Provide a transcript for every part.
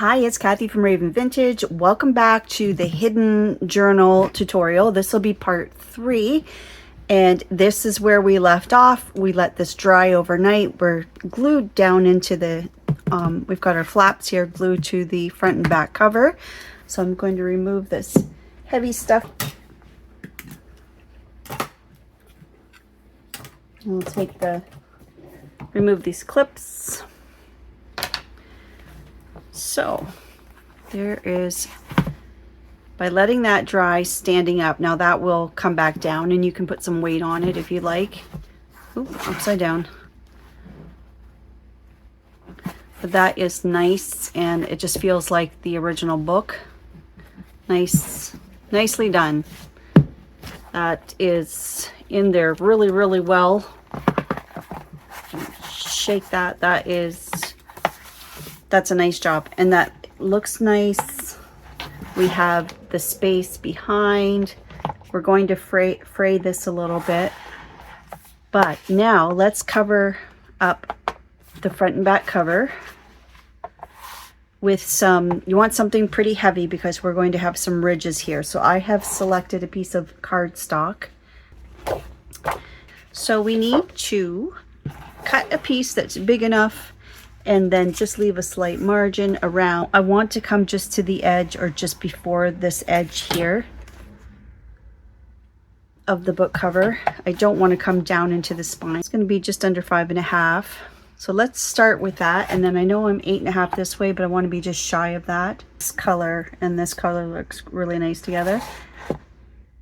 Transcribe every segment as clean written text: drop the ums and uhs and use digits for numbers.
Hi, it's Kathy from Raven Vintage. Welcome back to the hidden journal tutorial. This will be part 3, and this is where we left off. We let this dry overnight. We're glued down into the, we've got our flaps here glued to the front and back cover. So I'm going to remove this heavy stuff. We'll remove these clips. So there is, by letting that dry, standing up. Now that will come back down and you can put some weight on it if you like. Ooh, upside down. But that is nice, and it just feels like the original book. Nicely done. That is in there really, really well. Shake that. That's a nice job, and that looks nice. We have the space behind. We're going to fray this a little bit, but now let's cover up the front and back cover with some, you want something pretty heavy because we're going to have some ridges here. So I have selected a piece of cardstock. So we need to cut a piece that's big enough and then just leave a slight margin around. I want to come just to the edge, or just before this edge here of the book cover. I don't want to come down into the spine. It's going to be just under 5.5. So let's start with that, and then I know I'm 8.5 this way, but I want to be just shy of that. This color and this color looks really nice together.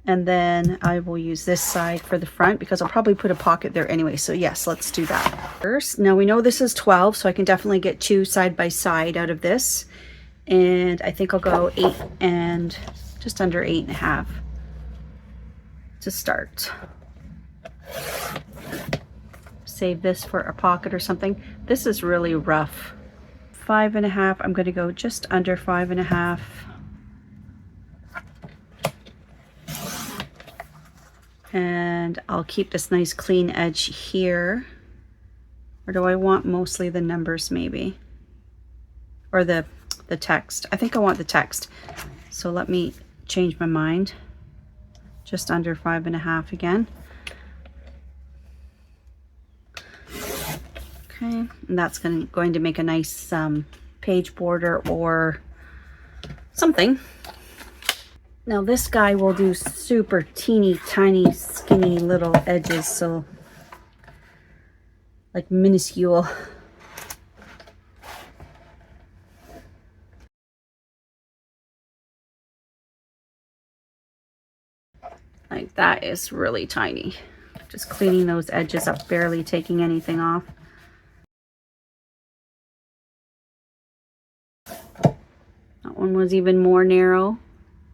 And then I will use this side for the front because I'll probably put a pocket there anyway. So yes, let's do that first. Now we know this is 12, so I can definitely get 2 side by side out of this. And I think I'll go 8 and just under 8.5 to start. Save this for a pocket or something. This is really rough. 5.5, I'm going to go just under 5.5. And I'll keep this nice clean edge here. Or do I want mostly the numbers maybe? Or the text? I think I want the text. So let me change my mind. Just under 5.5 again. Okay, and that's going to make a nice page border or something. Now this guy will do super teeny tiny skinny little edges, so like minuscule. Like that is really tiny. Just cleaning those edges up, barely taking anything off. That one was even more narrow.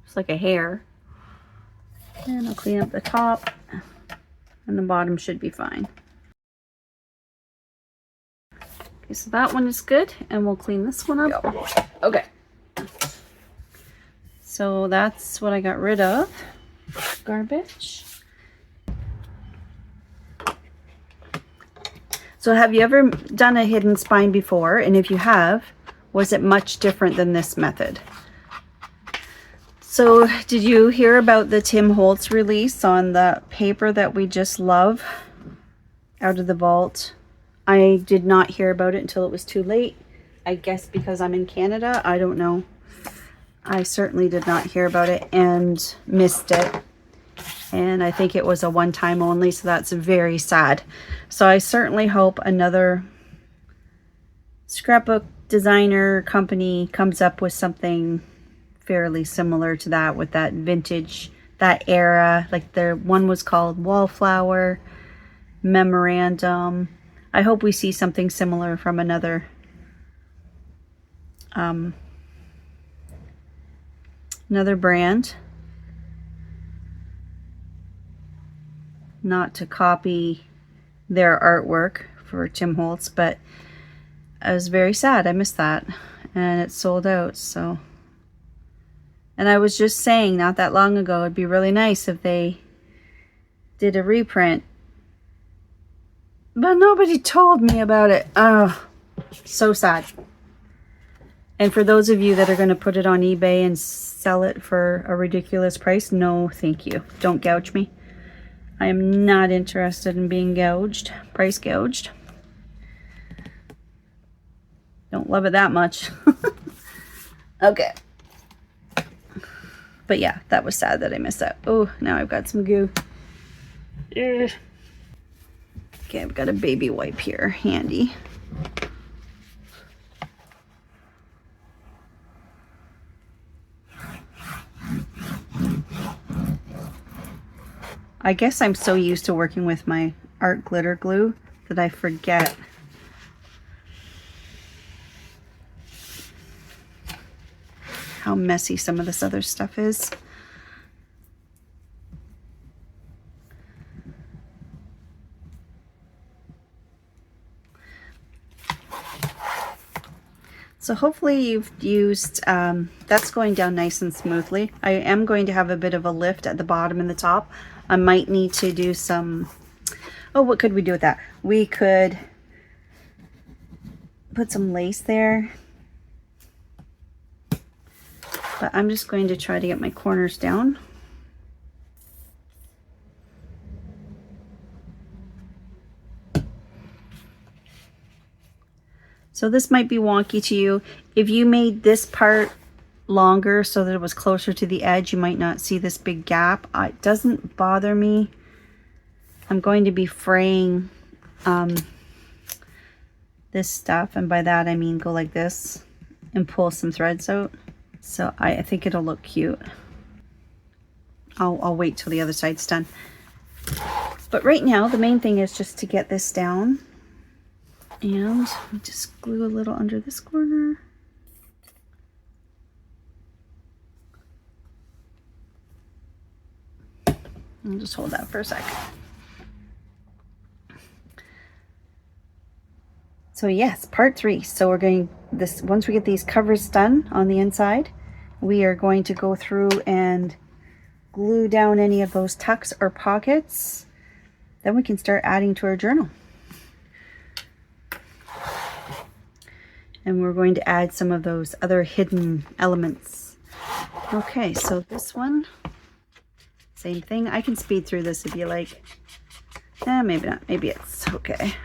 It's like a hair. And I'll clean up the top, and the bottom should be fine. Okay, so that one is good, and we'll clean this one up. Okay. So that's what I got rid of. Garbage. So have you ever done a hidden spine before? And if you have, was it much different than this method? So did you hear about the Tim Holtz release on the paper that we just love out of the vault? I did not hear about it until it was too late. I guess because I'm in Canada, I don't know. I certainly did not hear about it and missed it. And I think it was a one-time only, so that's very sad. So I certainly hope another scrapbook designer company comes up with something fairly similar to that, with that vintage, that era. Like the one was called Wallflower, Memorandum. I hope we see something similar from another brand. Not to copy their artwork for Tim Holtz, but I was very sad. I missed that, and it sold out. So, and I was just saying not that long ago, it'd be really nice if they did a reprint, but nobody told me about it. Oh, so sad. And for those of you that are going to put it on eBay and sell it for a ridiculous price, no thank you. Don't gouge me. I am not interested in being gouged, price gouged. Don't love it that much. Okay. But yeah, that was sad that I missed that. Oh, now I've got some goo. Ugh. Okay, I've got a baby wipe here handy. I guess I'm so used to working with my art glitter glue that I forget how messy some of this other stuff is. So hopefully you've used, that's going down nice and smoothly. I am going to have a bit of a lift at the bottom and the top. I might need to do some, oh, what could we do with that? We could put some lace there. But I'm just going to try to get my corners down. So this might be wonky to you. If you made this part longer so that it was closer to the edge, you might not see this big gap. It doesn't bother me. I'm going to be fraying this stuff, and by that I mean go like this and pull some threads out. So I think it'll look cute. I'll wait till the other side's done. But right now the main thing is just to get this down, and just glue a little under this corner. I'll just hold that for a sec. So yes, part 3. So we're going this, once we get these covers done on the inside, we are going to go through and glue down any of those tucks or pockets. Then we can start adding to our journal. And we're going to add some of those other hidden elements. Okay, so this one, same thing. I can speed through this if you like. Maybe not. Maybe it's okay.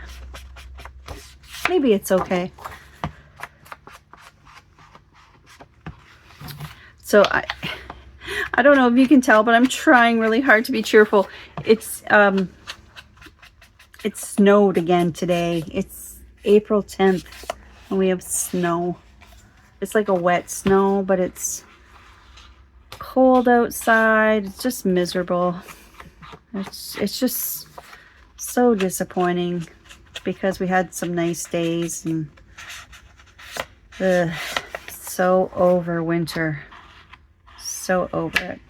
Maybe it's okay. So I don't know if you can tell, but I'm trying really hard to be cheerful. It snowed again today. It's April 10th and we have snow. It's like a wet snow, but it's cold outside. It's just miserable. It's just so disappointing because we had some nice days, and so over winter. So over it.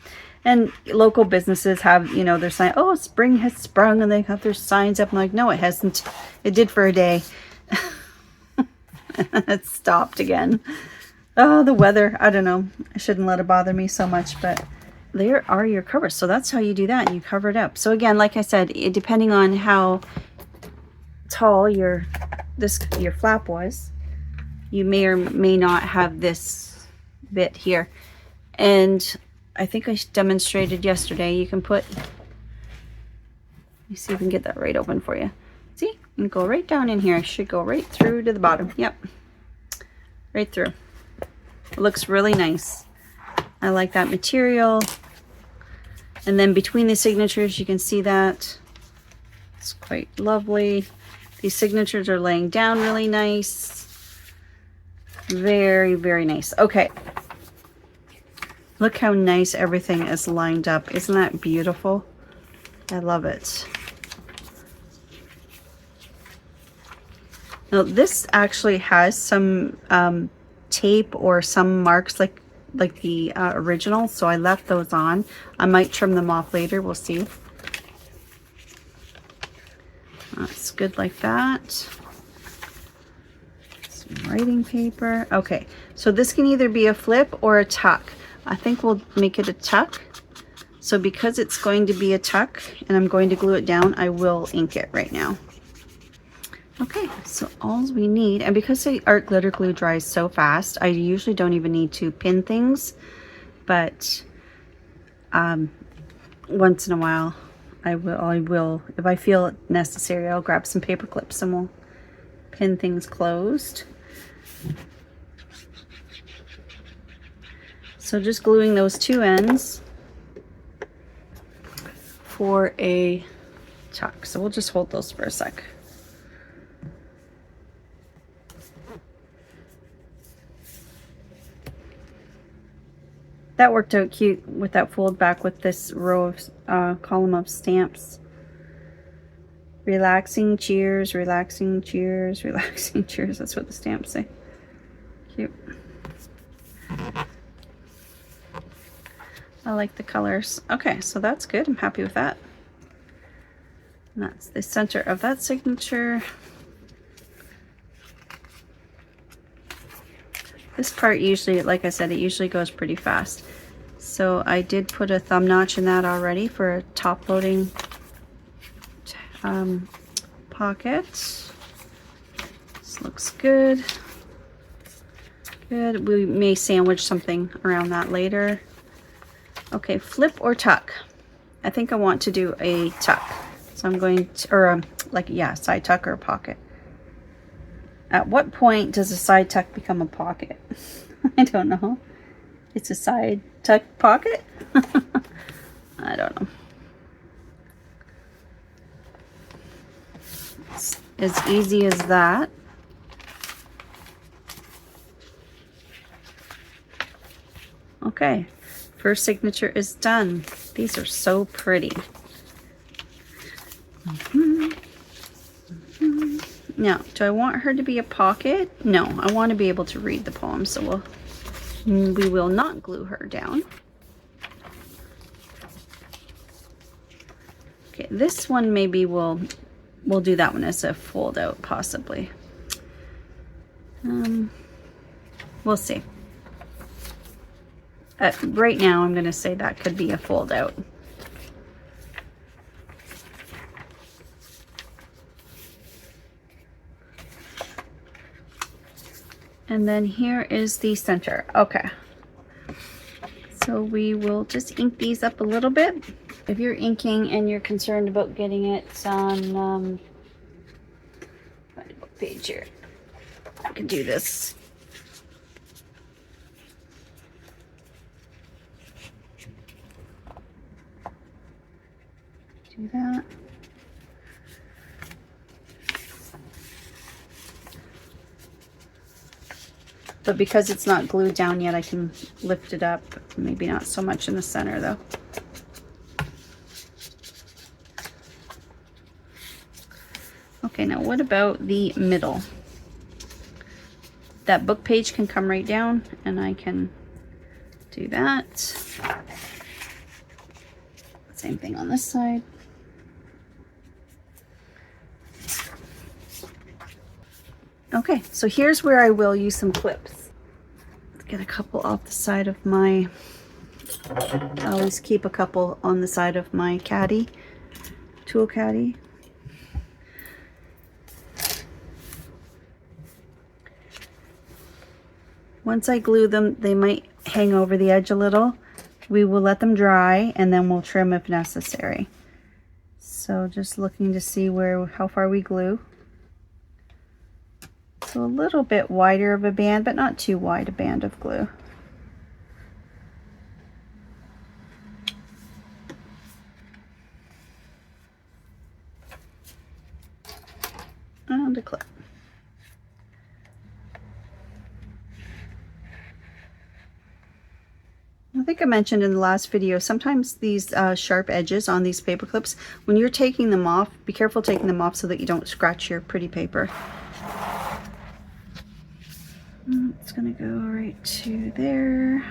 And local businesses have, you know, their sign, oh, spring has sprung, and they have their signs up. I'm like, no, it hasn't. It did for a day. It stopped again. Oh, the weather. I don't know. I shouldn't let it bother me so much, but there are your covers. So that's how you do that, and you cover it up. So again, like I said, depending on how tall your flap was, you may or may not have this bit here. And I think I demonstrated yesterday, you can put, let me see if we can get that right open for you. See, you can go right down in here. I should go right through to the bottom. Yep, right through. It looks really nice. I like that material. And then between the signatures, you can see that it's quite lovely. These signatures are laying down really nice. Very, very nice. Okay. Look how nice everything is lined up. Isn't that beautiful? I love it. Now this actually has some tape or some marks like the original, so I left those on. I might trim them off later. We'll see. That's good like that. Some writing paper. Okay, so this can either be a flip or a tuck. I think we'll make it a tuck. So because it's going to be a tuck and I'm going to glue it down, I will ink it right now. Okay, so all we need, and because the art glitter glue dries so fast, I usually don't even need to pin things, but once in a while I will, if I feel it necessary, I'll grab some paper clips and we'll pin things closed. So just gluing those two ends for a tuck. So we'll just hold those for a sec. That worked out cute with that fold back with this row of column of stamps. Relaxing cheers, relaxing cheers, relaxing cheers. That's what the stamps say. Cute. I like the colors. Okay, so that's good. I'm happy with that. And that's the center of that signature. This part usually, like I said, it usually goes pretty fast. So I did put a thumb notch in that already for a top loading pocket. This looks good. Good. We may sandwich something around that later. Okay, flip or tuck. I think I want to do a tuck. So I'm going to, or like, yeah, side tuck or a pocket. At what point does a side tuck become a pocket? I don't know. It's a side tuck pocket? I don't know. It's as easy as that. Okay, first signature is done. These are so pretty. Now, do I want her to be a pocket? No, I want to be able to read the poem, so we will not glue her down. Okay, this one maybe we'll do that one as a fold out, possibly. We'll see. Right now, I'm going to say that could be a fold out. And then here is the center. Okay. So we will just ink these up a little bit. If you're inking and you're concerned about getting it on, what page here? I can do this. Do that. But because it's not glued down yet, I can lift it up. Maybe not so much in the center though. Okay, now what about the middle? That book page can come right down and I can do that. Same thing on this side. Okay, so here's where I will use some clips. Let's get a couple off the side of my, I always keep a couple on the side of my caddy, tool caddy. Once I glue them, they might hang over the edge a little. We will let them dry and then we'll trim if necessary. So just looking to see how far we glue. So a little bit wider of a band, but not too wide a band of glue. And a clip. I think I mentioned in the last video, sometimes these sharp edges on these paper clips, when you're taking them off, be careful taking them off so that you don't scratch your pretty paper. It's gonna go right to there.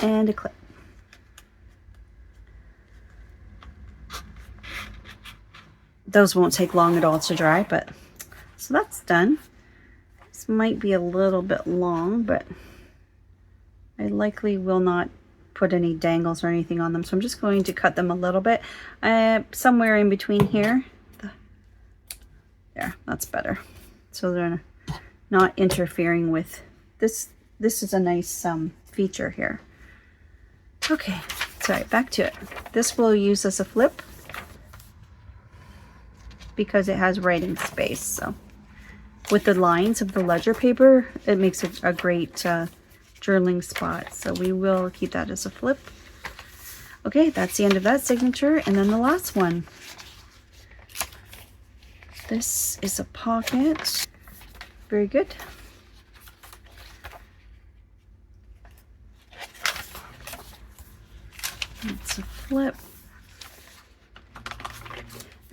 And a clip. Those won't take long at all to dry, but so that's done. This might be a little bit long, but I likely will not put any dangles or anything on them. So I'm just going to cut them a little bit, somewhere in between here. There, that's better. So they're not interfering with this. This is a nice feature here. Okay, sorry, back to it. This we'll use as a flip because it has writing space. So with the lines of the ledger paper, it makes it a great journaling spot. So we will keep that as a flip. Okay, that's the end of that signature. And then the last one. This is a pocket. Very good. It's a flip.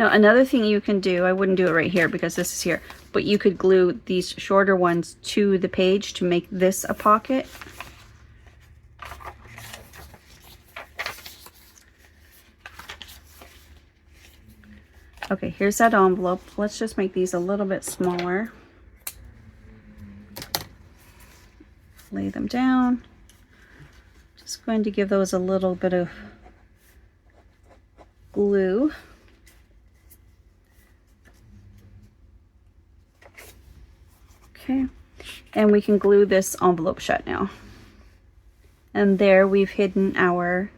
Now another thing you can do, I wouldn't do it right here because this is here, but you could glue these shorter ones to the page to make this a pocket. Okay, here's that envelope. Let's just make these a little bit smaller. Lay them down. Just going to give those a little bit of glue. Okay, and we can glue this envelope shut now. And there we've hidden our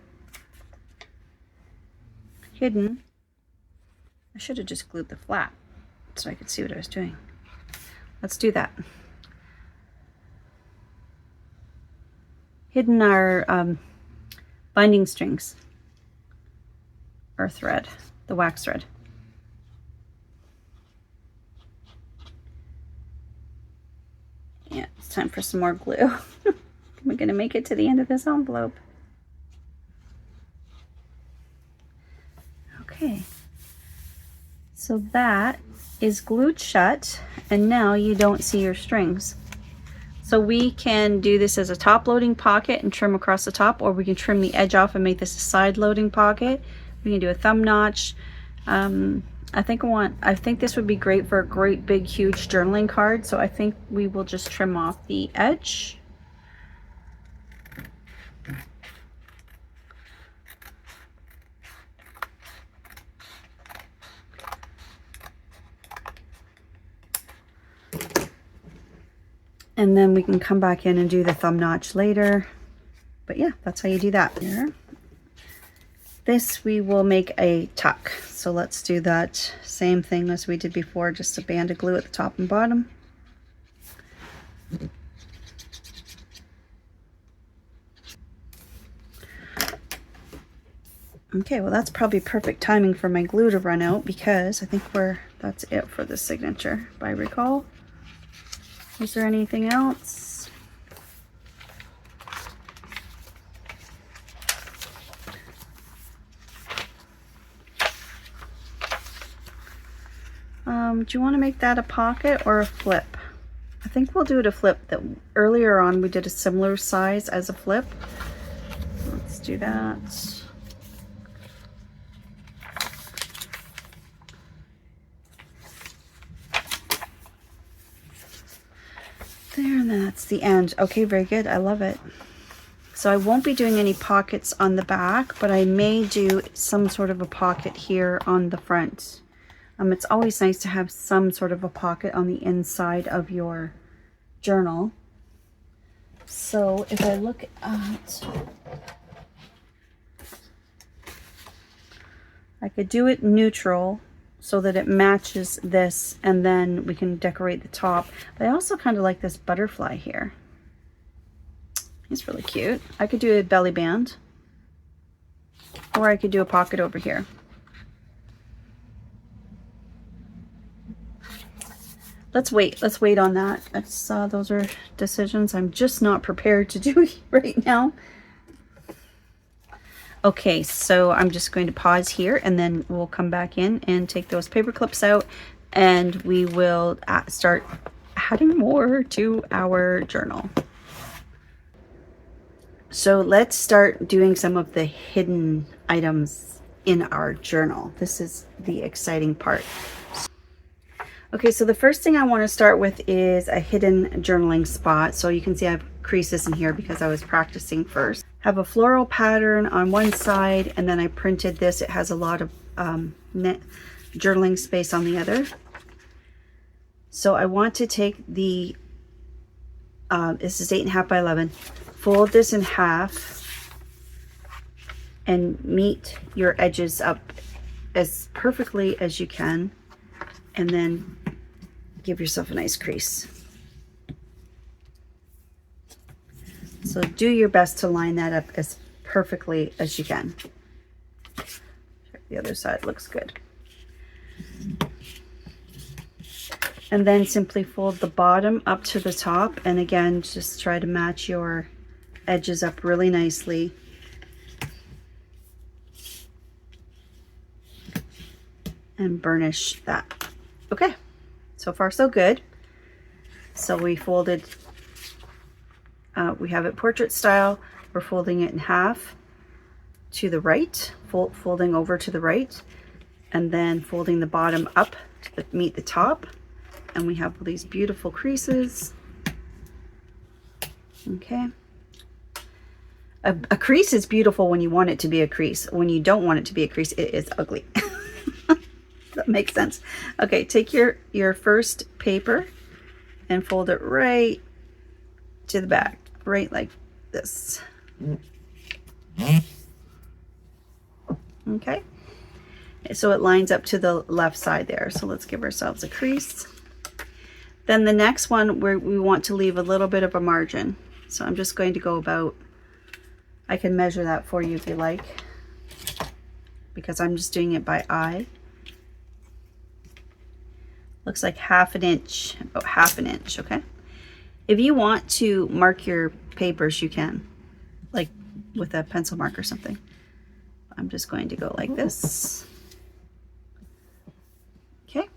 I should have just glued the flap so I could see what I was doing. Let's do that. Hidden our binding strings, or thread, the wax thread. Yeah, it's time for some more glue. Am I gonna make it to the end of this envelope? Okay. So that is glued shut, and now you don't see your strings. So we can do this as a top loading pocket and trim across the top, or we can trim the edge off and make this a side loading pocket. We can do a thumb notch. I think this would be great for a great big huge journaling card, so I think we will just trim off the edge. And then we can come back in and do the thumb notch later. But yeah, that's how you do that. Here. This we will make a tuck. So let's do that same thing as we did before, just a band of glue at the top and bottom. Okay, well that's probably perfect timing for my glue to run out because I think that's it for the signature, if I recall. Is there anything else? Do you want to make that a pocket or a flip? I think we'll do it a flip. That earlier on we did a similar size as a flip. Let's do that. There, and that's the end. Okay, very good. I love it. So I won't be doing any pockets on the back, but I may do some sort of a pocket here on the front. It's always nice to have some sort of a pocket on the inside of your journal. So if I look at, I could do it neutral so that it matches this, and then we can decorate the top. But I also kind of like this butterfly here. It's really cute. I could do a belly band, or I could do a pocket over here. Let's wait on that. Those are decisions I'm just not prepared to do right now. Okay, so I'm just going to pause here, and then we'll come back in and take those paper clips out, and we will start adding more to our journal. So let's start doing some of the hidden items in our journal. This is the exciting part. Okay, so the first thing I want to start with is a hidden journaling spot. So you can see I have creases in here because I was practicing first. Have a floral pattern on one side, and then I printed this. It has a lot of net journaling space on the other. So I want to take the, this is 8.5 by 11, fold this in half and meet your edges up as perfectly as you can, and then give yourself a nice crease. So do your best to line that up as perfectly as you can. The other side looks good. And then simply fold the bottom up to the top, and again just try to match your edges up really nicely. And burnish that. Okay, so far so good. So we folded, we have it portrait style. We're folding it in half to the right, folding over to the right, and then folding the bottom up to meet the top. And we have all these beautiful creases. Okay. A crease is beautiful when you want it to be a crease. When you don't want it to be a crease, it is ugly. That makes sense. Okay, take your first paper and fold it right to the back, right like this. Okay, so it lines up to the left side there. So let's give ourselves a crease. Then the next one, we want to leave a little bit of a margin. So I'm just going to go about, I can measure that for you if you like, because I'm just doing it by eye. Looks like half an inch, about half an inch, okay? If you want to mark your papers, you can, like with a pencil mark or something. I'm just going to go like this. Okay,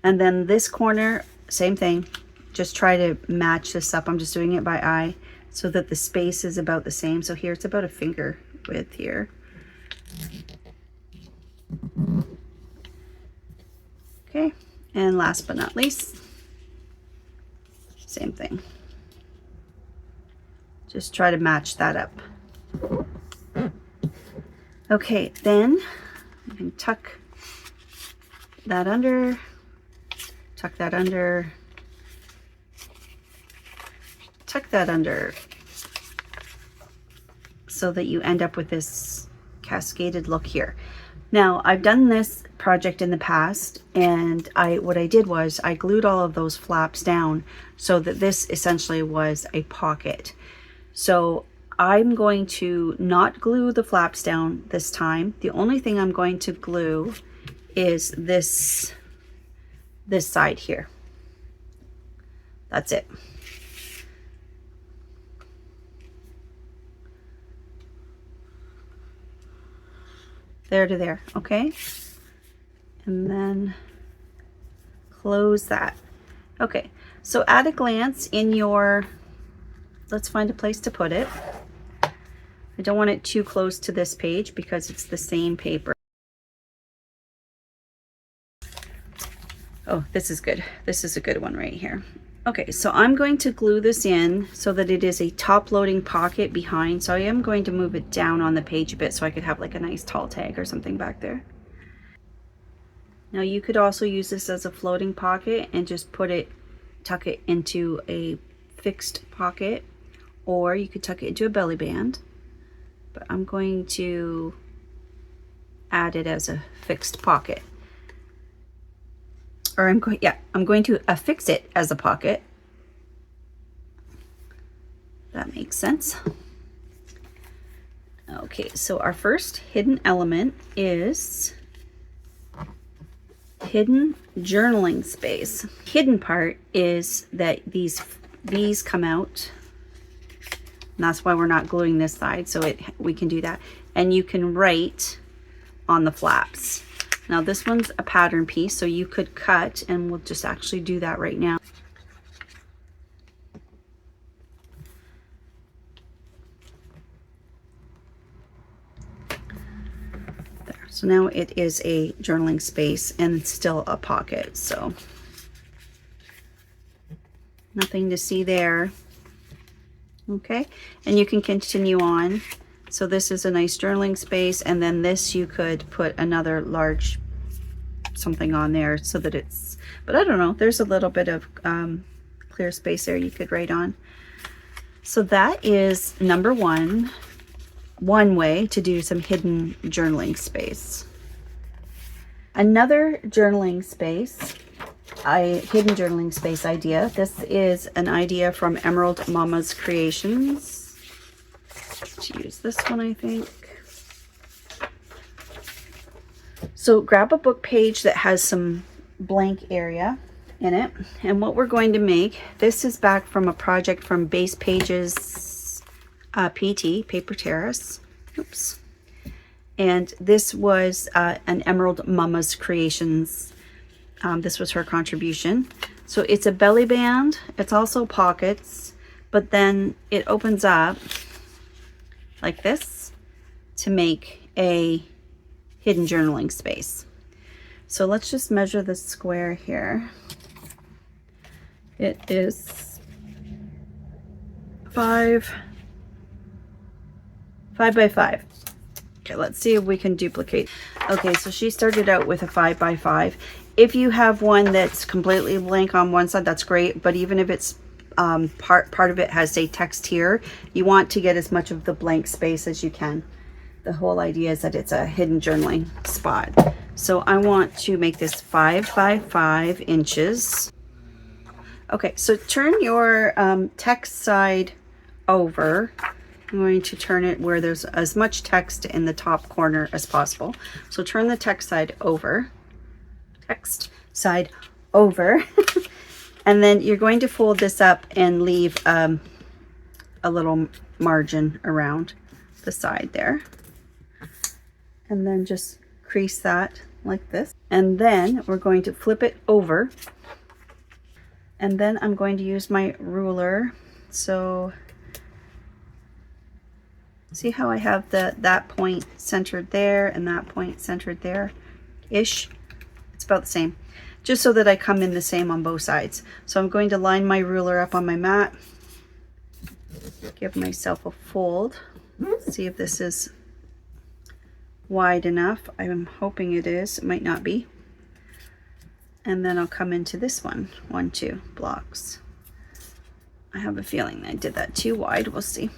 and then this corner, same thing. Just try to match this up. I'm just doing it by eye so that the space is about the same. So here it's about a finger width here. Okay. And last but not least, same thing. Just try to match that up. Okay, then you can tuck that under, tuck that under, tuck that under, so that you end up with this cascaded look here. Now, I've done this project in the past, and what I did was I glued all of those flaps down so that this essentially was a pocket. So I'm going to not glue the flaps down this time. The only thing I'm going to glue is this side here. That's it. There to there, okay? And then close that. Okay, so at a glance in your, let's find a place to put it. I don't want it too close to this page because it's the same paper. Oh, this is good. This is a good one right here. Okay, so I'm going to glue this in so that it is a top-loading pocket behind. So I am going to move it down on the page a bit so I could have like a nice tall tag or something back there. Now you could also use this as a floating pocket and just tuck it into a fixed pocket, or you could tuck it into a belly band. But I'm going to add it as a fixed pocket. Or I'm going to affix it as a pocket. That makes sense. Okay, so our first hidden element is hidden journaling space. Hidden part is that these come out, and that's why we're not gluing this side, so we can do that. And you can write on the flaps. Now this one's a pattern piece, so you could cut, and we'll just actually do that right now. There. So now it is a journaling space and it's still a pocket. So Nothing to see there. Okay, and you can continue on. So this is a nice journaling space, and then this you could put another large something on there so that it's, but I don't know, there's a little bit of clear space there you could write on. So that is number one way to do some hidden journaling space. Another journaling space, hidden journaling space idea. This is an idea from Emerald Mama's Creations. Let's use this one, I think. So grab a book page that has some blank area in it. And what we're going to make, this is back from a project from Base Pages PT, Paper Terrace. Oops. And this was an Emerald Mama's Creations. This was her contribution. So it's a belly band. It's also pockets, but then it opens up like this to make a hidden journaling space. So let's just measure the square here. It is 5 by 5. Okay, let's see if we can duplicate. Okay, so she started out with a 5 by 5. If you have one that's completely blank on one side, that's great. But even if it's part of it has, say, text here, you want to get as much of the blank space as you can. The whole idea is that it's a hidden journaling spot. So I want to make this 5 by 5 inches. Okay, so turn your text side over. I'm going to turn it where there's as much text in the top corner as possible. So turn the text side over. Text side over. And then you're going to fold this up and leave a little margin around the side there. And then just crease that like this. And then we're going to flip it over. And then I'm going to use my ruler. So see how I have that point centered there and that point centered there-ish? It's about the same. Just so that I come in the same on both sides. So I'm going to line my ruler up on my mat. Give myself a fold. See if this is wide enough. I'm hoping it is. It might not be. And then I'll come into this one. 1, 2 blocks. I have a feeling I did that too wide. We'll see.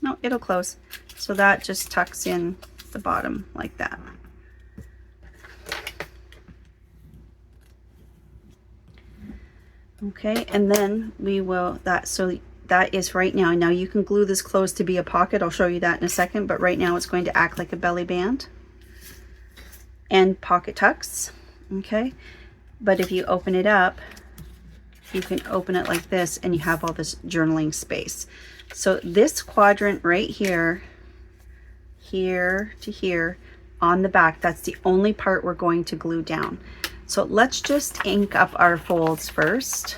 No, it'll close. So that just tucks in the bottom like that. Okay, and then we will, so that is right now. Now you can glue this closed to be a pocket. I'll show you that in a second, but right now it's going to act like a belly band and pocket tucks. Okay, but if you open it up, you can open it like this and you have all this journaling space. So this quadrant right here, here to here on the back, that's the only part we're going to glue down. So let's just ink up our folds first.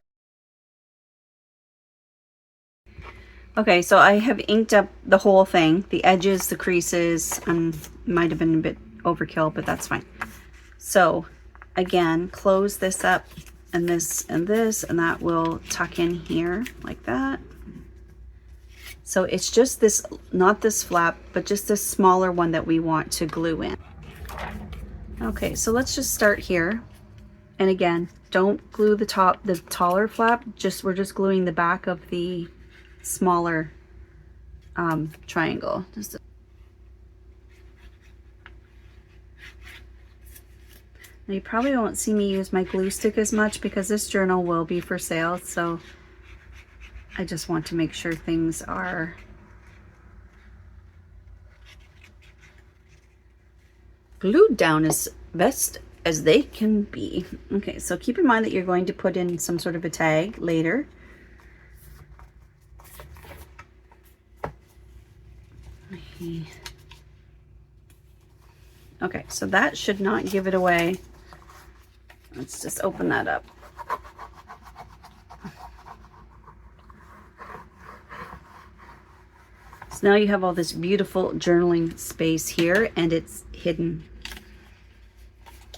Okay, so I have inked up the whole thing, the edges, the creases, might have been a bit overkill, but that's fine. So again, close this up and this and this, and that will tuck in here like that. So it's just this, not this flap, but just this smaller one that we want to glue in. Okay, so let's just start here. And again, don't glue the top, the taller flap, we're just gluing the back of the smaller triangle. Now you probably won't see me use my glue stick as much because this journal will be for sale, so I just want to make sure things are glued down as best as they can be. Okay, so keep in mind that you're going to put in some sort of a tag later. Okay, so that should not give it away. Let's just open that up. So now you have all this beautiful journaling space here, and it's hidden.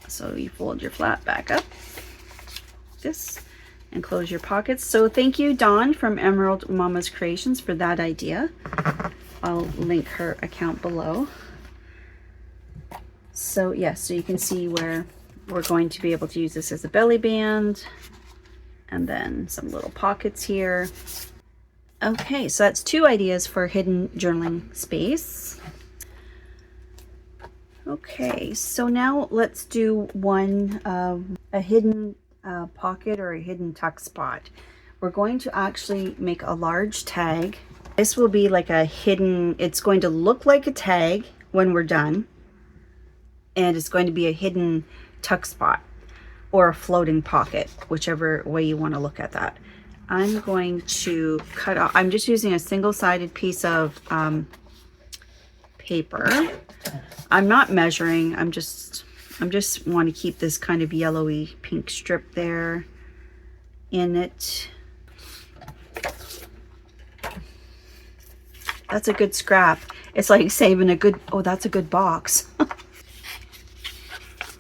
So you fold your flap back up. this and close your pockets. So thank you, Dawn from Emerald Mama's Creations, for that idea. I'll link her account below. So yes, so you can see where we're going to be able to use this as a belly band, and then some little pockets here. Okay, so that's 2 ideas for hidden journaling space. Okay, so now let's do one, a hidden pocket or a hidden tuck spot. We're going to actually make a large tag. This will be like a hidden, it's going to look like a tag when we're done, and it's going to be a hidden tuck spot or a floating pocket, whichever way you want to look at that. I'm going to cut off, I'm just using a single-sided piece of paper. I'm not measuring, I'm just want to keep this kind of yellowy pink strip there in it. That's a good scrap. It's like saving a good, oh, that's a good box.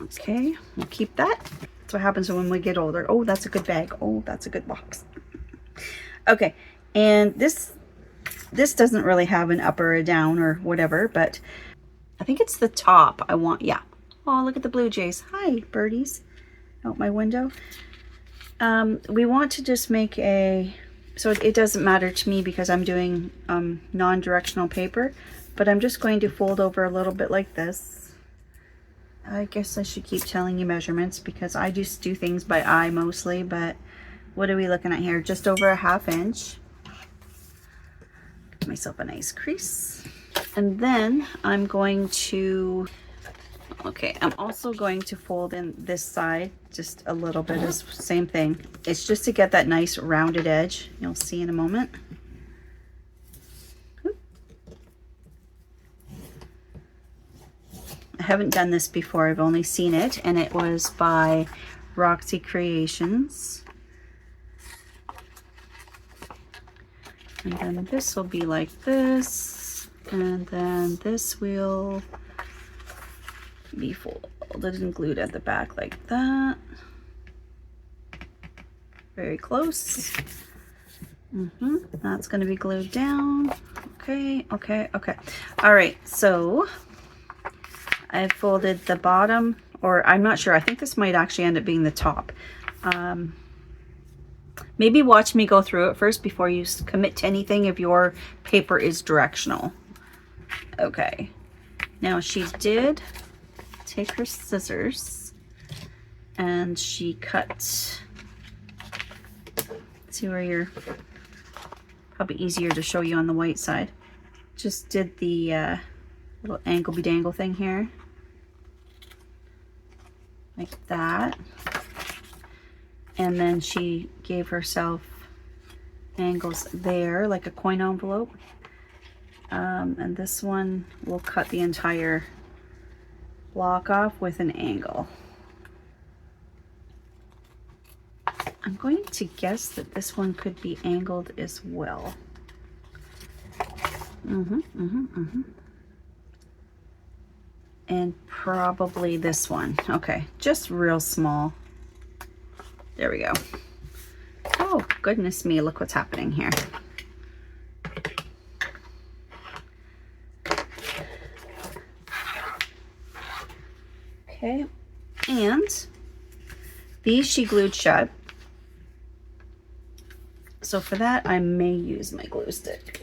Okay, we'll keep that. That's what happens when we get older. Oh, that's a good bag. Oh, that's a good box. Okay, and this doesn't really have an up or a down or whatever, but I think it's the top I want. Yeah. Oh, look at the blue jays. Hi, birdies. Out my window. We want to just make a, so it doesn't matter to me because I'm doing non-directional paper, but I'm just going to fold over a little bit like this. I guess I should keep telling you measurements because I just do things by eye mostly, but what are we looking at here? Just over a 1/2 inch. Give myself a nice crease. And then I'm going to, okay, I'm also going to fold in this side just a little bit, as same thing. It's just to get that nice rounded edge. You'll see in a moment. I haven't done this before, I've only seen it, and it was by Roxy Creations. And then this will be like this, and then this will be folded and glued at the back like that. Very close. That's going to be glued down. Okay, okay, okay. All right, so I folded the bottom, or I'm not sure. I think this might actually end up being the top. Maybe watch me go through it first before you commit to anything if your paper is directional. Okay. Now she did take her scissors and she cut. See where you're, probably easier to show you on the white side. Just did the little angle-be dangle thing here. Like that. And then she gave herself angles there, like a coin envelope. And this one will cut the entire block off with an angle. I'm going to guess that this one could be angled as well. And probably this one. Okay, just real small. There we go. Oh, goodness me, look what's happening here. Okay, and these she glued shut. So for that, I may use my glue stick.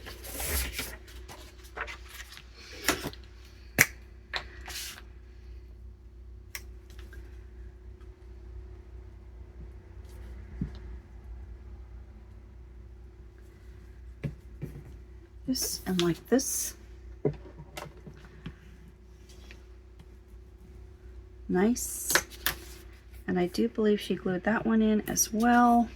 This and like this. Nice. And I do believe she glued that one in as well.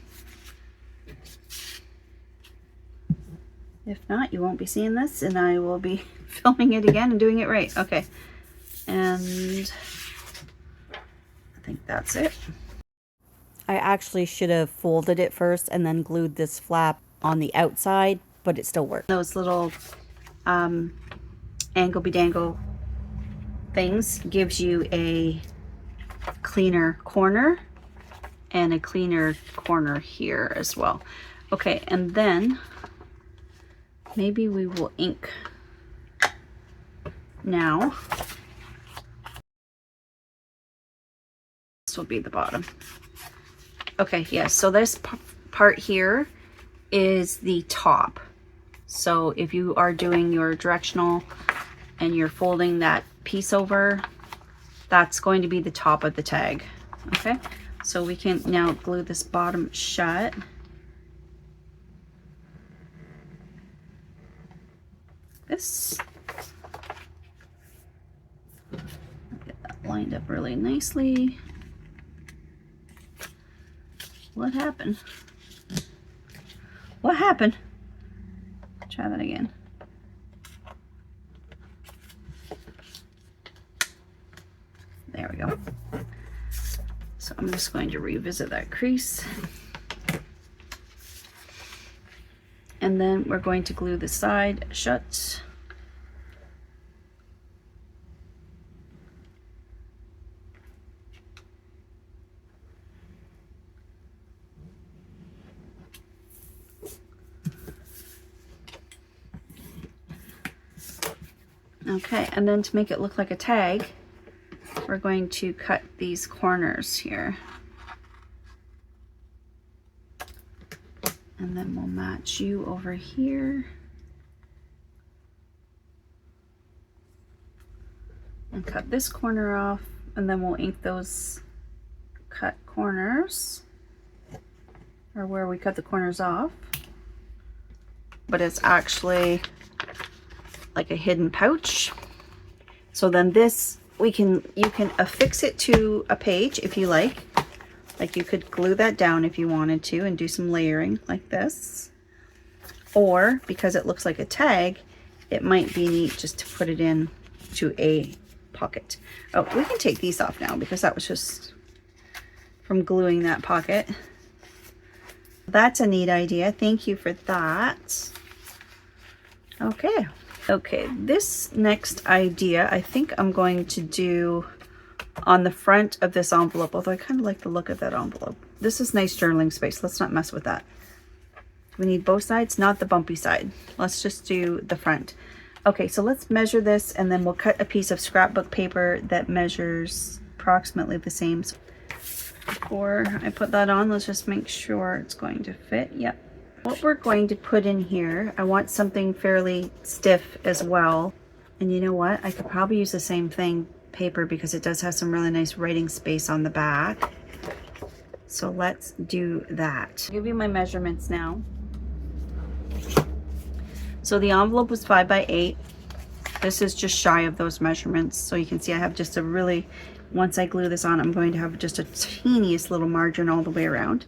If not, you won't be seeing this and I will be filming it again and doing it right. Okay. And I think that's it. I actually should have folded it first and then glued this flap on the outside, but it still worked. Those little angle-be-dangle things gives you a cleaner corner and a cleaner corner here as well. Okay, and then maybe we will ink now. This will be the bottom. Okay, yes, so this part here is the top. So if you are doing your directional and you're folding that piece over, that's going to be the top of the tag. Okay, so we can now glue this bottom shut. This. Get that lined up really nicely. What happened? What happened? Try that again. There we go. So I'm just going to revisit that crease. And then we're going to glue the side shut. Okay, and then to make it look like a tag, we're going to cut these corners here. And then we'll match you over here. And cut this corner off, and then we'll ink those cut corners, or where we cut the corners off. But it's actually like a hidden pouch. So then this, you can affix it to a page if you like. Like you could glue that down if you wanted to and do some layering like this. Or because it looks like a tag, it might be neat just to put it in to a pocket. Oh, we can take these off now because that was just from gluing that pocket. That's a neat idea. Thank you for that. Okay. Okay, this next idea, I think I'm going to do on the front of this envelope, although I kind of like the look of that envelope. This is nice journaling space. Let's not mess with that. We need both sides, not the bumpy side. Let's just do the front. Okay, so let's measure this, and then we'll cut a piece of scrapbook paper that measures approximately the same. So before I put that on, let's just make sure it's going to fit. Yep. What we're going to put in here, I want something fairly stiff as well. And you know what? I could probably use the same thing, paper, because it does have some really nice writing space on the back. So let's do that. I'll give you my measurements now. So the envelope was 5 by 8. This is just shy of those measurements. So you can see I have just a really, once I glue this on, I'm going to have just a teeniest little margin all the way around.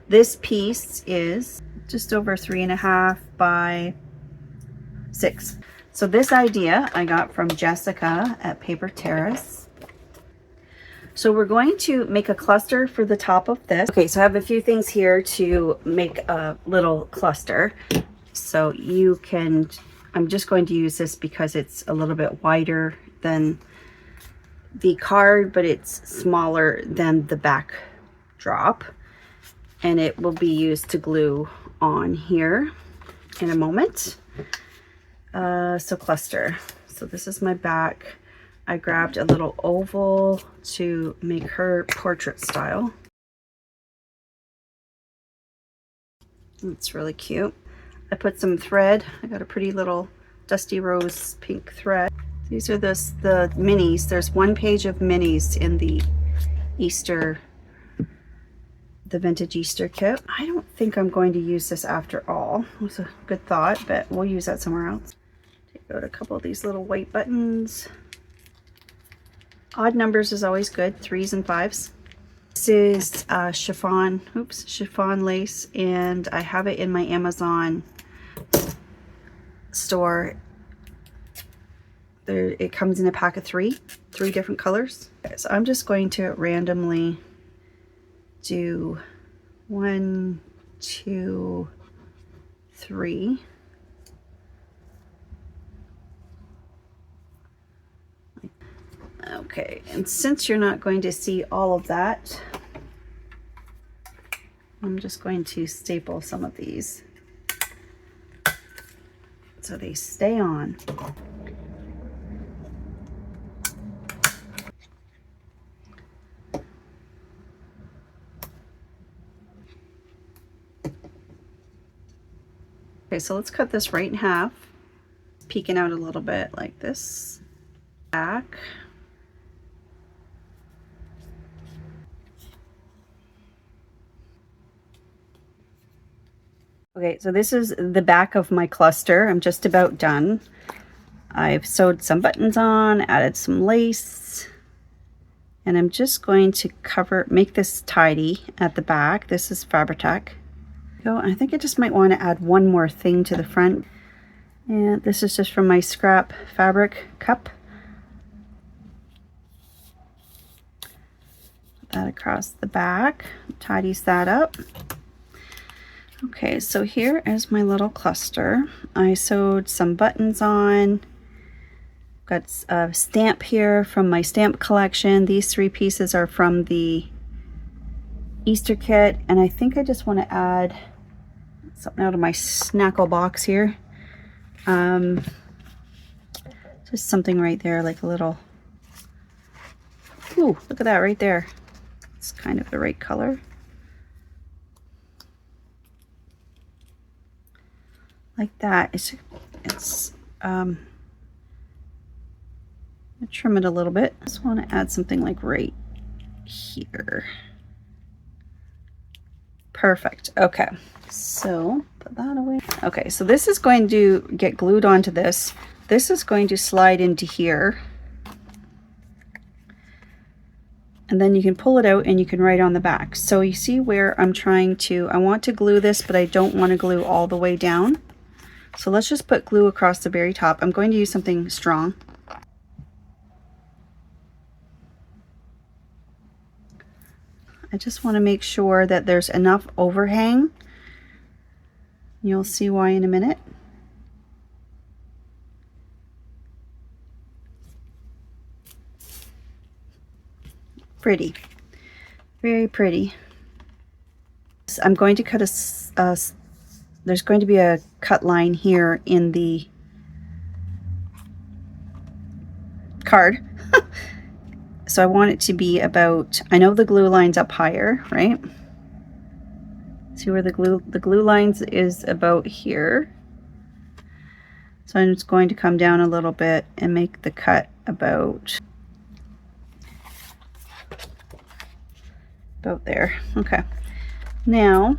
This piece is just over 3.5 by 6. So this idea I got from Jessica at Paper Terrace. So we're going to make a cluster for the top of this. Okay, so I have a few things here to make a little cluster. So you can, I'm just going to use this because it's a little bit wider than the card, but it's smaller than the backdrop. And it will be used to glue on here in a moment. So cluster. So this is my back. I grabbed a little oval to make her portrait style. It's really cute. I put some thread. I got a pretty little dusty rose pink thread. These are the minis. There's one page of minis in the Easter, the vintage Easter kit. I don't think I'm going to use this after all. It was a good thought, but we'll use that somewhere else. Take out a couple of these little white buttons. Odd numbers is always good, 3s and 5s. This is chiffon lace, and I have it in my Amazon store. There, it comes in a pack of three different colors. Okay, so I'm just going to randomly do 1, 2, 3. Okay, and since you're not going to see all of that, I'm just going to staple some of these so they stay on. Okay, so let's cut this right in half, peeking out a little bit like this. Back. Okay, so this is the back of my cluster. I'm just about done. I've sewed some buttons on, added some lace, and I'm just going to make this tidy at the back. This is Fabri-Tac. I think I just might want to add one more thing to the front. And this is just from my scrap fabric cup. Put that across the back, tidies that up. Okay, so here is my little cluster. I sewed some buttons on. Got a stamp here from my stamp collection. These 3 pieces are from the Easter kit, and I think I just want to add something out of my snackle box here. Just something right there, like a little, ooh, look at that right there. It's kind of the right color. Like that. It's I trim it a little bit. Just want to add something like right here. Perfect. Okay, so put that away. Okay, so this is going to get glued onto this. This is going to slide into here. And then you can pull it out and you can write on the back. So you see where I'm trying to, I want to glue this, but I don't want to glue all the way down. So let's just put glue across the very top. I'm going to use something strong. I just want to make sure that there's enough overhang. You'll see why in a minute. Pretty, very pretty. I'm going to cut there's going to be a cut line here in the card. So I want it to be about, I know the glue line's up higher, right? See where the glue lines is about here. So I'm just going to come down a little bit and make the cut about there. Okay. Now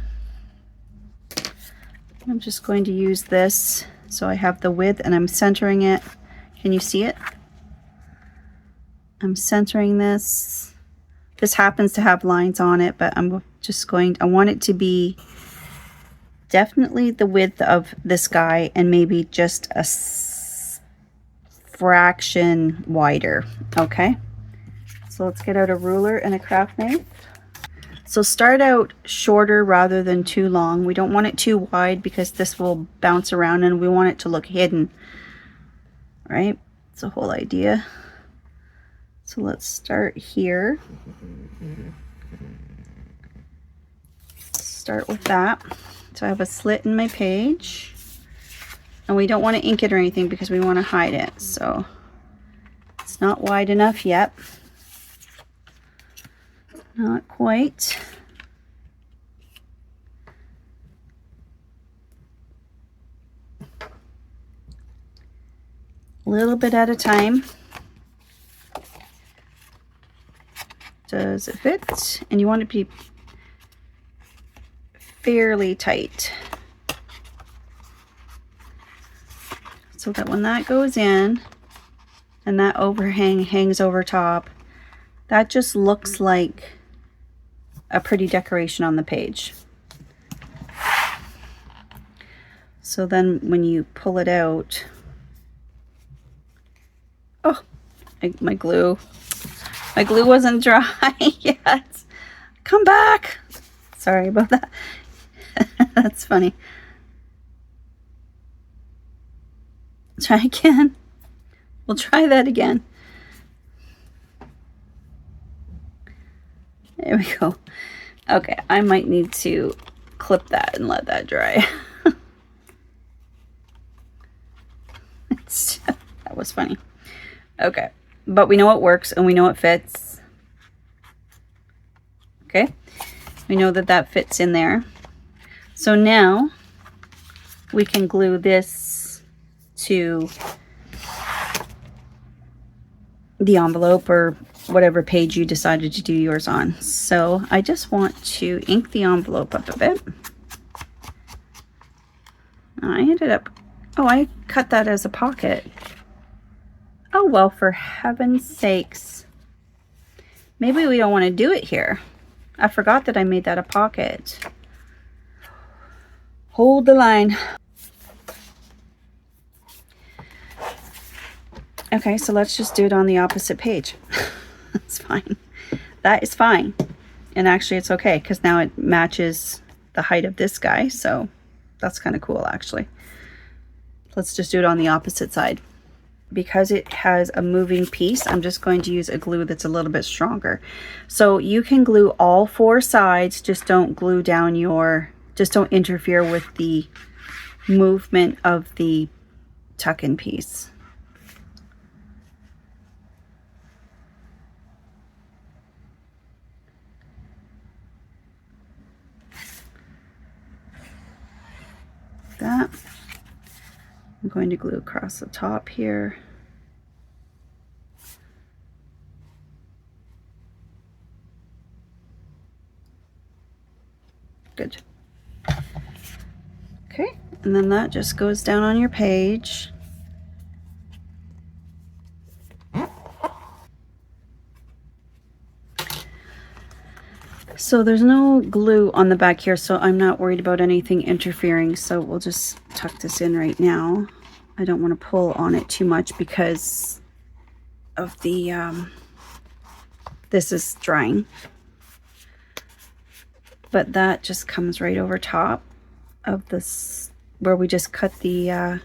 I'm just going to use this. So I have the width and I'm centering it. Can you see it? I'm centering this. This happens to have lines on it, but I'm just going, I want it to be definitely the width of this guy and maybe just a fraction wider. Okay. So let's get out a ruler and a craft knife. So start out shorter rather than too long. We don't want it too wide because this will bounce around and we want it to look hidden, right? It's the whole idea. So let's start here. Start with that. So I have a slit in my page and we don't want to ink it or anything because we want to hide it. So it's not wide enough yet. Not quite. A little bit at a time. Does it fit? And you want it to be fairly tight so that when that goes in and that overhang hangs over top, that just looks like a pretty decoration on the page. So then when you pull it out, oh, my glue wasn't dry yet. Come back. Sorry about that. That's funny. Try again. We'll try that again. There we go. Okay, I might need to clip that and let that dry. That was funny. Okay, but we know it works and we know it fits. Okay, we know that that fits in there. So now we can glue this to the envelope or whatever page you decided to do yours on. So I just want to ink the envelope up a bit. I ended up, oh, I cut that as a pocket. Oh, well, for heaven's sakes. Maybe we don't want to do it here. I forgot that I made that a pocket. Hold the line. Okay, so let's just do it on the opposite page. That's fine. That is fine. And actually it's okay because now it matches the height of this guy. So that's kind of cool actually. Let's just do it on the opposite side. Because it has a moving piece, I'm just going to use a glue that's a little bit stronger. So you can glue all four sides, just don't glue down just don't interfere with the movement of the tuck-in piece. That. I'm going to glue across the top here. Good. Okay, and then that just goes down on your page. So there's no glue on the back here, so I'm not worried about anything interfering. So we'll just tuck this in right now. I don't want to pull on it too much because of the, this is drying. But that just comes right over top of this, where we just cut the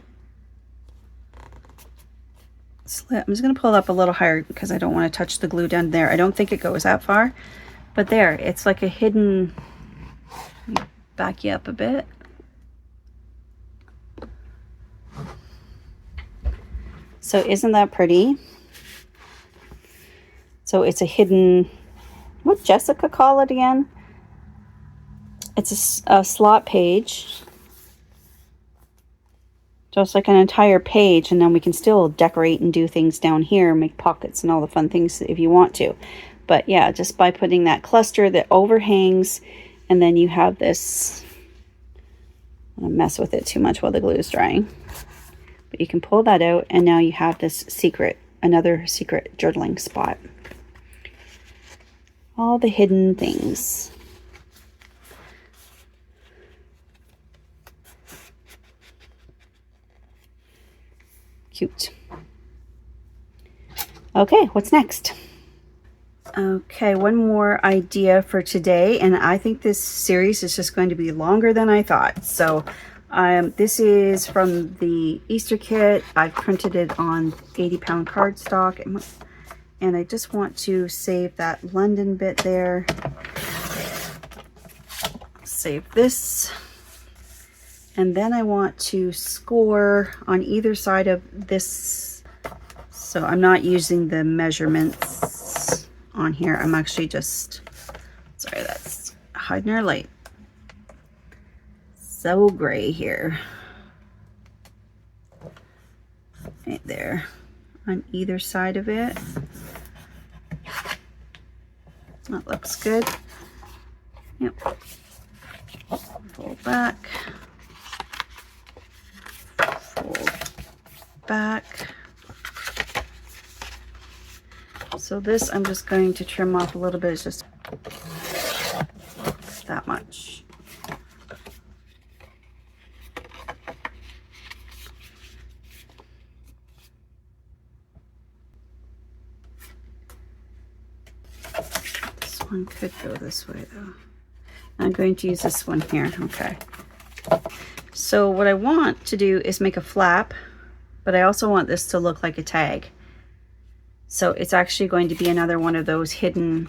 slit. I'm just going to pull it up a little higher because I don't want to touch the glue down there. I don't think it goes that far. But there, it's like a hidden, back you up a bit. So isn't that pretty? So it's a hidden, what Jessica call it again? It's a slot page. So it's like an entire page, and then we can still decorate and do things down here, make pockets and all the fun things if you want to. But yeah, just by putting that cluster that overhangs, and then you have this, I don't mess with it too much while the glue is drying. But you can pull that out, and now you have this secret, another secret journaling spot. All the hidden things. Cute. Okay, what's next? Okay, one more idea for today, and I think this series is just going to be longer than I thought. So this is from the Easter kit. I've printed it on 80-pound cardstock, and I just want to save that London bit there. Save this. And then I want to score on either side of this. So I'm not using the measurements on here. I'm actually just, sorry, that's hiding our light. So gray here. Right there. On either side of it. That looks good. Yep. Fold back. Fold back. So this I'm just going to trim off a little bit. It's just that much. This one could go this way though. I'm going to use this one here. Okay. So what I want to do is make a flap, but I also want this to look like a tag. So it's actually going to be another one of those hidden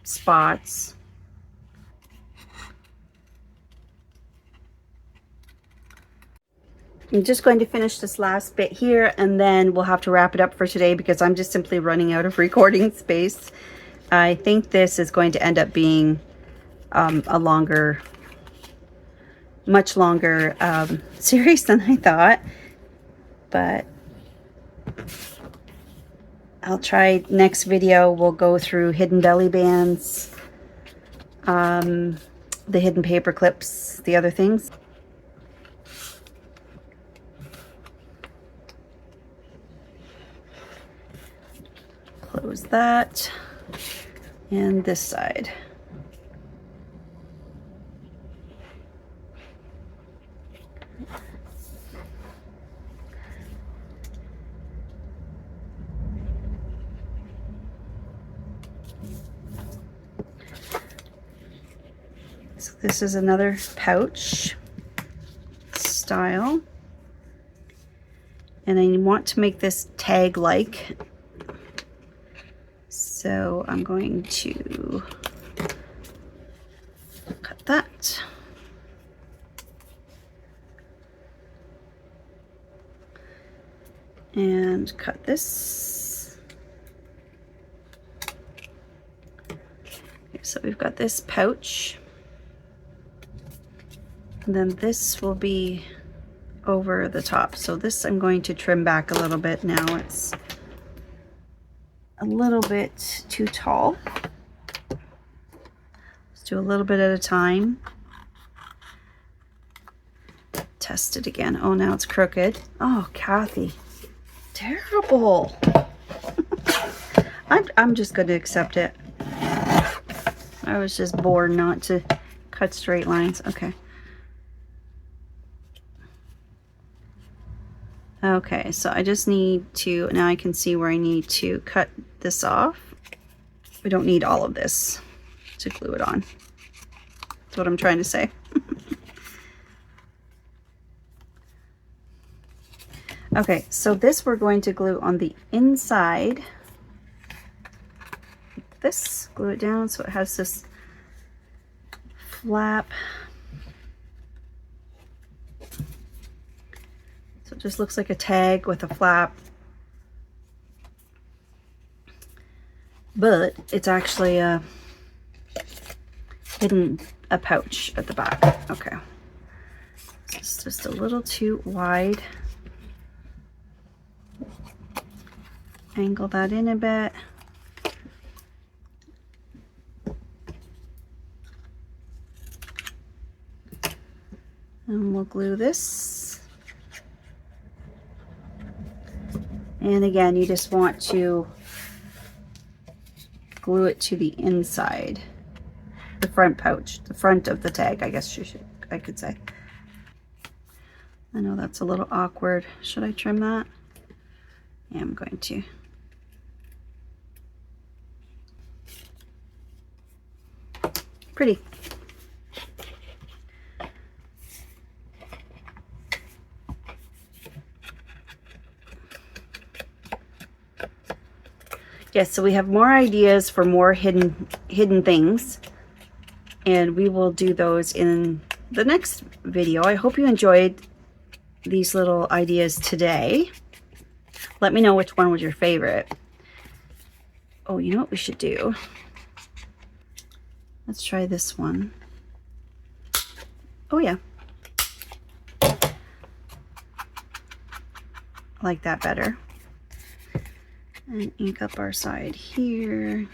spots. I'm just going to finish this last bit here, and then we'll have to wrap it up for today because I'm just simply running out of recording space. I think this is going to end up being a longer, much longer series than I thought, but I'll try. Next video we'll go through hidden belly bands, the hidden paper clips, the other things. Close that, and this side. So this is another pouch style, and I want to make this tag-like. So I'm going to cut that. And cut this. Okay, so we've got this pouch. And then this will be over the top. So this I'm going to trim back a little bit now. It's a little bit too tall. Let's do a little bit at a time. Test it again. Oh, now it's crooked. Oh, Kathy. Terrible. I'm just going to accept it. I was just born not to cut straight lines. Okay. Okay, so I just need to, now I can see where I need to cut this off. We don't need all of this to glue it on. That's what I'm trying to say. Okay, so this we're going to glue on the inside. Like this, glue it down so it has this flap. So it just looks like a tag with a flap. But it's actually a pouch at the back. Okay. It's just a little too wide. Angle that in a bit. And we'll glue this. And again, you just want to glue it to the inside, the front pouch, the front of the tag, I guess I could say. I know that's a little awkward. Should I trim that? Yeah, I'm going to. Pretty. Yes, so we have more ideas for more hidden things, and we will do those in the next video. I hope you enjoyed these little ideas today. Let me know which one was your favorite. Oh, you know what we should do? Let's try this one. Oh yeah. I like that better. And ink up our side here.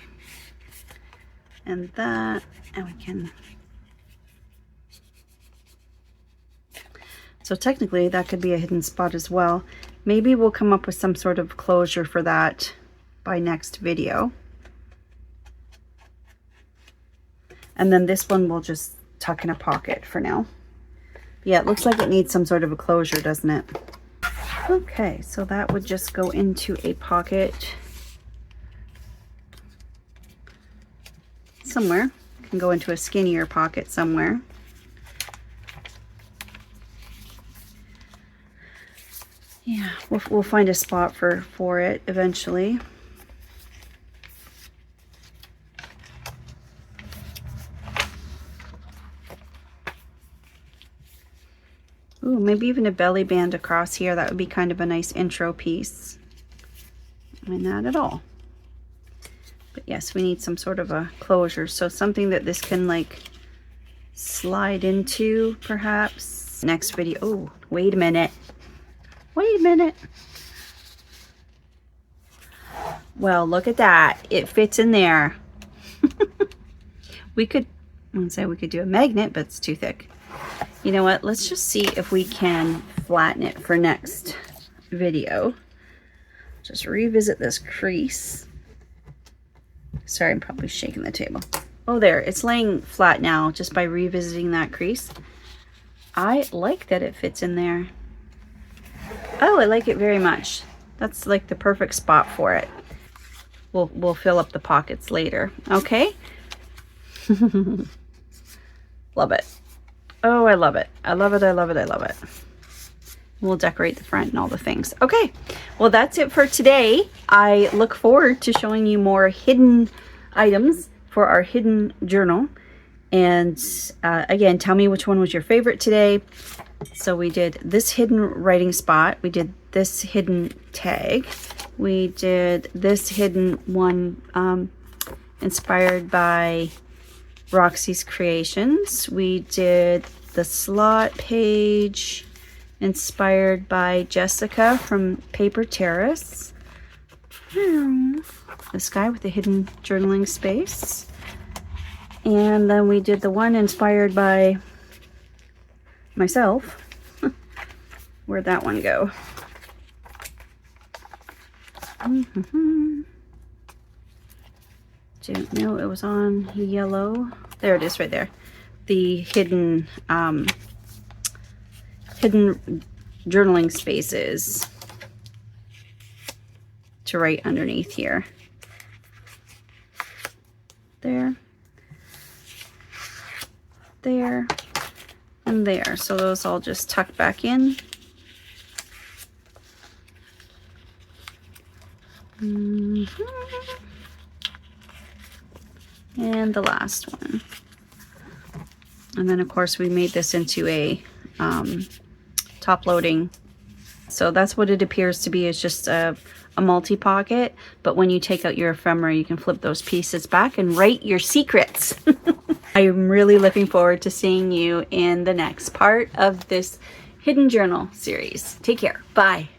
And that. And we can... So technically that could be a hidden spot as well. Maybe we'll come up with some sort of closure for that by next video. And then this one we'll just tuck in a pocket for now. Yeah, it looks like it needs some sort of a closure, doesn't it? Okay, so that would just go into a pocket somewhere. It can go into a skinnier pocket somewhere. Yeah, we'll find a spot for it eventually. Ooh, maybe even a belly band across here. That would be kind of a nice intro piece. And not at all. But yes, we need some sort of a closure. So something that this can like slide into perhaps. Next video. Oh, wait a minute. Wait a minute. Well, look at that. It fits in there. We could, I wouldn't say we could do a magnet, but it's too thick. You know what? Let's just see if we can flatten it for next video. Just revisit this crease. Sorry, I'm probably shaking the table. Oh, there. It's laying flat now just by revisiting that crease. I like that it fits in there. Oh, I like it very much. That's like the perfect spot for it. We'll fill up the pockets later. Okay? Love it. Oh, I love it. I love it. I love it. I love it. We'll decorate the front and all the things. Okay. Well, that's it for today. I look forward to showing you more hidden items for our hidden journal. And again, tell me which one was your favorite today. So we did this hidden writing spot. We did this hidden tag. We did this hidden one inspired by Roxy's Creations. We did the slot page inspired by Jessica from Paper Terrace. This guy with the hidden journaling space. And then we did the one inspired by myself. Where'd that one go? Didn't know it was on yellow. There it is right there. The hidden hidden journaling spaces to write underneath here. There. There. And there. So those all just tuck back in. And the last one. And then of course we made this into a top loading. So that's what it appears to be, is just a multi-pocket, but when you take out your ephemera you can flip those pieces back and write your secrets. I'm really looking forward to seeing you in the next part of this hidden journal series. Take care. Bye.